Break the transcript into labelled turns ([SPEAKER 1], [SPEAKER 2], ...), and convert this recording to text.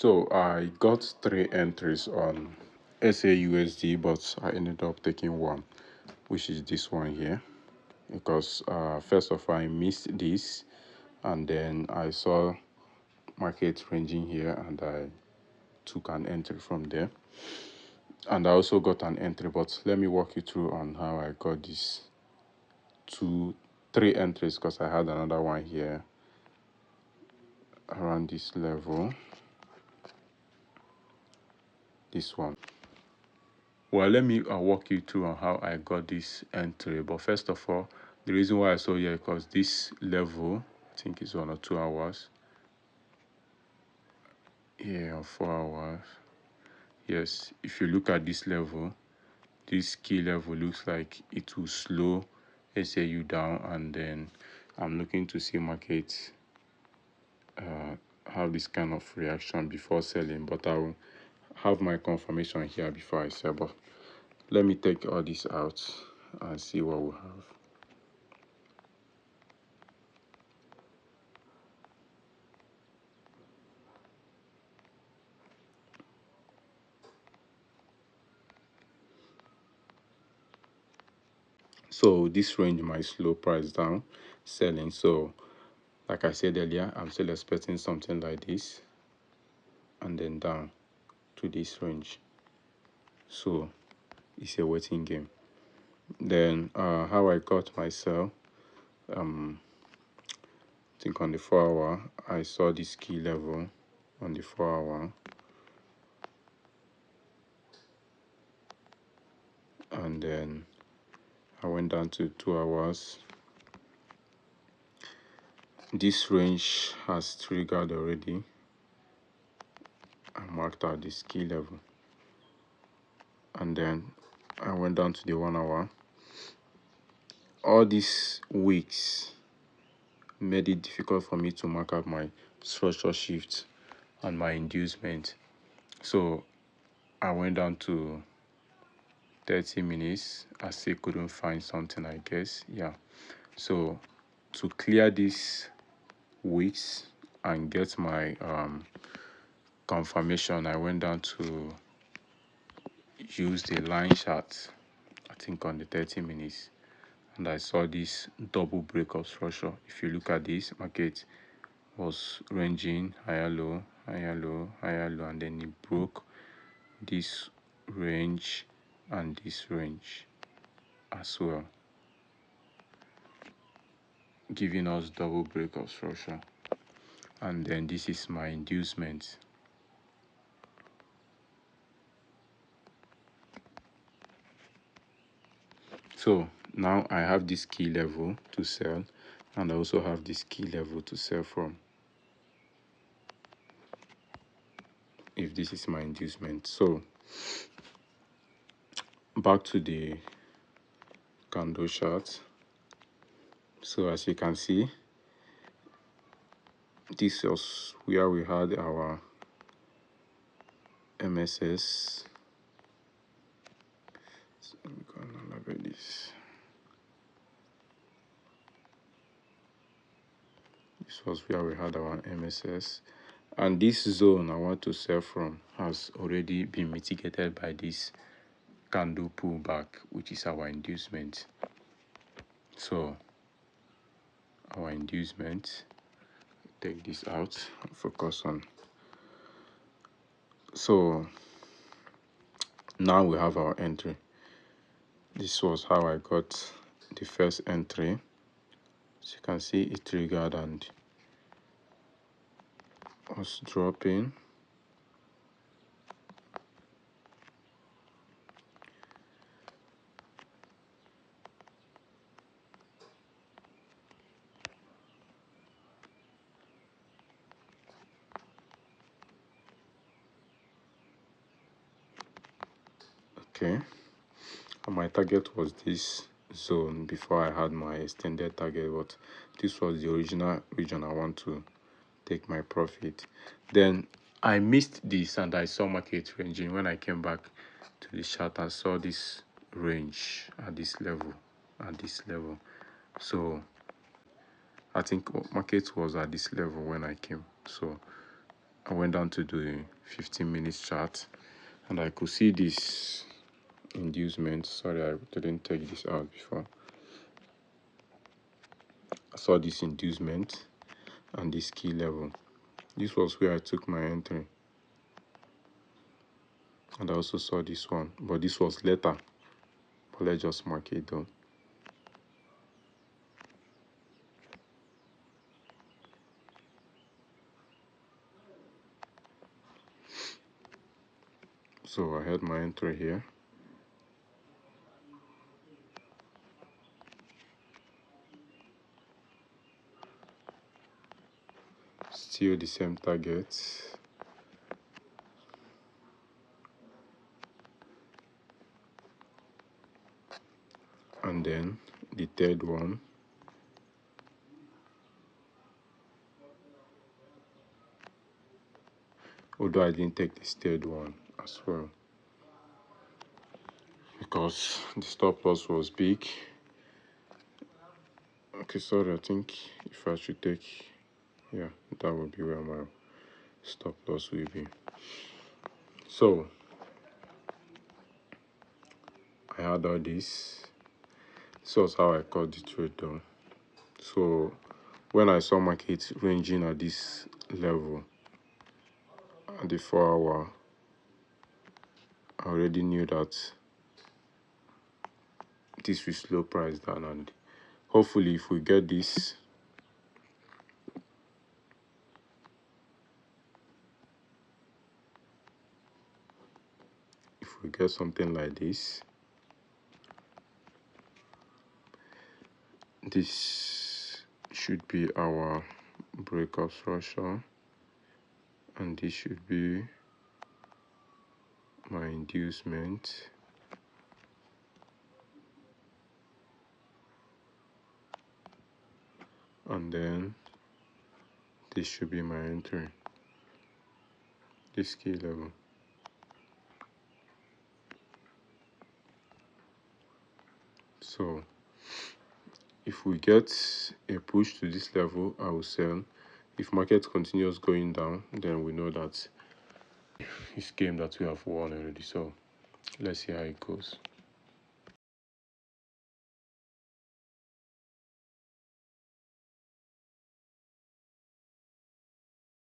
[SPEAKER 1] So I got 3 entries on XAUUSD, but I ended up taking one, which is this one here, because first of all I missed this, and then I saw market ranging here, and I took an entry from there. And I also got an entry, but let me walk you through on how I got these 3 entries, because I had another one here around this level, this one. Well, let me walk you through on how I got this entry. But first of all, the reason why I saw here, because this level, I think it's 1 or 2 hours, yeah, 4 hours. Yes, if you look at this level, this key level looks like it will slow SAU down, and then I'm looking to see market have this kind of reaction before selling, but I will have my confirmation here before I sell. But let me take all this out and see what we have. So this range might slow price down selling. So like I said earlier, I'm still expecting something like this, and then down to this range. So it's a waiting game. Then how I got my sell, I think on the 4 hour I saw this key level on the 4 hour, and then I went down to 2 hours. This range has triggered already. I marked out this key level, and then I went down to the 1 hour. All these weeks made it difficult for me to mark out my structure shift and my inducement. So I went down to 30 minutes. I still couldn't find something, I guess. Yeah. So to clear these weeks and get my confirmation, I went down to use the line chart, I think on the 30 minutes, and I saw this double break of structure. If you look at this, market was ranging higher low, higher low, higher low, and then it broke this range and this range as well, giving us double break of structure. And then this is my inducement. So now I have this key level to sell, and I also have this key level to sell from, if this is my inducement. So back to the candle chart. So as you can see, this was where we had our MSS. So I'm gonna label this. This was where we had our MSS, and this zone I want to sell from has already been mitigated by this candle pullback, which is our inducement. So our inducement, take this out and focus on. So now we have our entry. This was how I got the first entry. As you can see, it triggered and was dropping. Okay, and my target was this zone before I had my extended target, but this was the original region I want to take my profit. Then I missed this, and I saw market ranging. When I came back to the chart, I saw this range at this level, so I think market was at this level when I came. So I went down to the 15 minutes chart, and I could see this inducement. Sorry, I didn't take this out before. I saw this inducement and this key level. This was where I took my entry, and I also saw this one, but this was later. But let's just mark it down. So I had my entry here. Still the same target. And then the third one. Although I didn't take this third one as well, because the stop loss was big. Okay, sorry, I think if I should take, yeah, that would be where my stop loss will be. So I had all this. This was how I caught the trade down. So when I saw market ranging at this level at the 4 hour, I already knew that this will slow price down, and hopefully if we get this, if we get something like this, this should be our breakup structure, and this should be my inducement, and then this should be my entry, this key level. So if we get a push to this level, I will sell. If market continues going down, then we know that it's game that we have won already. So let's see how it goes.